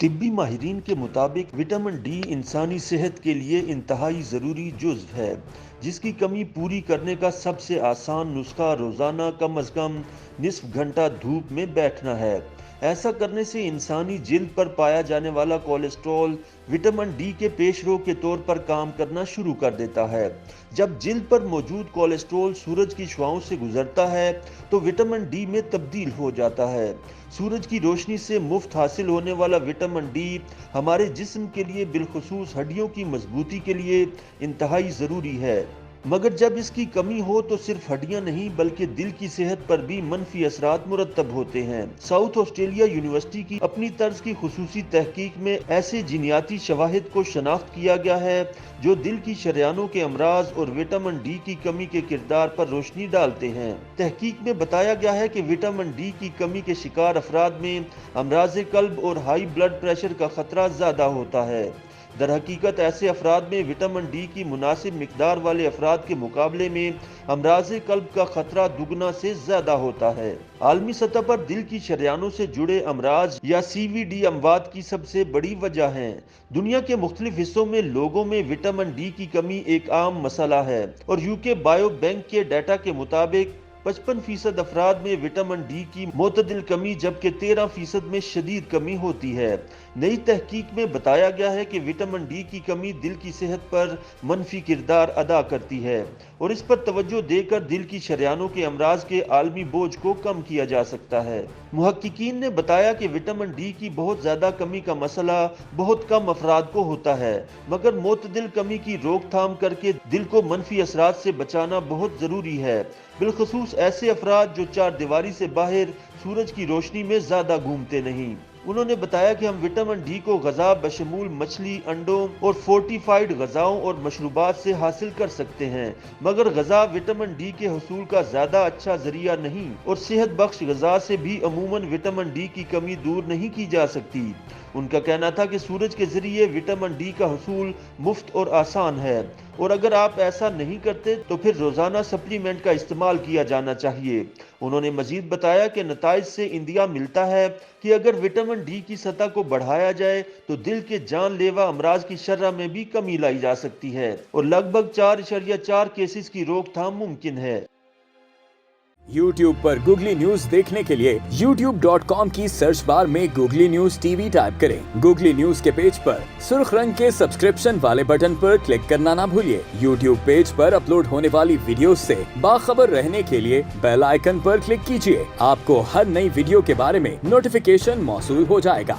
طبی ماہرین کے مطابق وٹامن ڈی انسانی صحت کے لیے انتہائی ضروری جزو ہے، جس کی کمی پوری کرنے کا سب سے آسان نسخہ روزانہ کم از کم نصف گھنٹہ دھوپ میں بیٹھنا ہے۔ ایسا کرنے سے انسانی جلد پر پایا جانے والا کولیسٹرول وٹامن ڈی کے پیشرو کے طور پر کام کرنا شروع کر دیتا ہے۔ جب جلد پر موجود کولیسٹرول سورج کی شعاؤں سے گزرتا ہے تو وٹامن ڈی میں تبدیل ہو جاتا ہے۔ سورج کی روشنی سے مفت حاصل ہونے والا وٹامن ڈی ہمارے جسم کے لیے بالخصوص ہڈیوں کی مضبوطی کے لیے انتہائی ضروری ہے، مگر جب اس کی کمی ہو تو صرف ہڈیاں نہیں بلکہ دل کی صحت پر بھی منفی اثرات مرتب ہوتے ہیں۔ ساؤتھ آسٹریلیا یونیورسٹی کی اپنی طرز کی خصوصی تحقیق میں ایسے جینیاتی شواہد کو شناخت کیا گیا ہے جو دل کی شریانوں کے امراض اور وٹامن ڈی کی کمی کے کردار پر روشنی ڈالتے ہیں۔ تحقیق میں بتایا گیا ہے کہ وٹامن ڈی کی کمی کے شکار افراد میں امراض قلب اور ہائی بلڈ پریشر کا خطرہ زیادہ ہوتا ہے۔ در حقیقت ایسے افراد میں وٹامن ڈی کی مناسب مقدار والے افراد کے مقابلے میں امراض قلب کا خطرہ دگنا سے زیادہ ہوتا ہے۔ عالمی سطح پر دل کی شریانوں سے جڑے امراض یا سی وی ڈی اموات کی سب سے بڑی وجہ ہیں۔ دنیا کے مختلف حصوں میں لوگوں میں وٹامن ڈی کی کمی ایک عام مسئلہ ہے اور یوکے بائیو بینک کے ڈیٹا کے مطابق 55% افراد میں وٹامن ڈی کی معتدل کمی جبکہ 13% میں شدید کمی ہوتی ہے۔ نئی تحقیق میں بتایا گیا ہے کہ وٹامن ڈی کی کمی دل کی صحت پر منفی کردار ادا کرتی ہے اور اس پر توجہ دے کر دل کی شریانوں کے امراض کے عالمی بوجھ کو کم کیا جا سکتا ہے۔ محققین نے بتایا کہ وٹامن ڈی کی بہت زیادہ کمی کا مسئلہ بہت کم افراد کو ہوتا ہے، مگر معتدل کمی کی روک تھام کر کے دل کو منفی اثرات سے بچانا بہت ضروری ہے، بالخصوص ایسے افراد جو چار دیواری سے باہر سورج کی روشنی میں زیادہ گھومتے نہیں۔ انہوں نے بتایا کہ ہم وٹامن ڈی کو غذا بشمول مچھلی، انڈوں اور فورٹیفائڈ غذاؤں اور مشروبات سے حاصل کر سکتے ہیں، مگر غذا وٹامن ڈی کے حصول کا زیادہ اچھا ذریعہ نہیں اور صحت بخش غذا سے بھی عموماً وٹامن ڈی کی کمی دور نہیں کی جا سکتی۔ ان کا کہنا تھا کہ سورج کے ذریعے وٹامن ڈی کا حصول مفت اور آسان ہے اور اگر آپ ایسا نہیں کرتے تو پھر روزانہ سپلیمنٹ کا استعمال کیا جانا چاہیے۔ انہوں نے مزید بتایا کہ نتائج سے اندیا ملتا ہے کہ اگر وٹامن ڈی کی سطح کو بڑھایا جائے تو دل کے جان لیوا امراض کی شرح میں بھی کمی لائی جا سکتی ہے اور لگ بھگ 4.4 کیسز کی روک تھام ممکن ہے۔ YouTube پر گوگلی نیوز دیکھنے کے لیے youtube.com کی سرچ بار میں googly news T V type کریں۔ گوگلی نیوز کے پیج پر سرخ رنگ کے سبسکرپشن والے بٹن پر کلک کرنا نہ بھولیے۔ YouTube پیج پر اپلوڈ ہونے والی ویڈیوز سے باخبر رہنے کے لیے بیل آئیکن پر کلک کیجیے۔ آپ کو ہر نئی ویڈیو کے بارے میں نوٹیفیکیشن موصول ہو جائے گا۔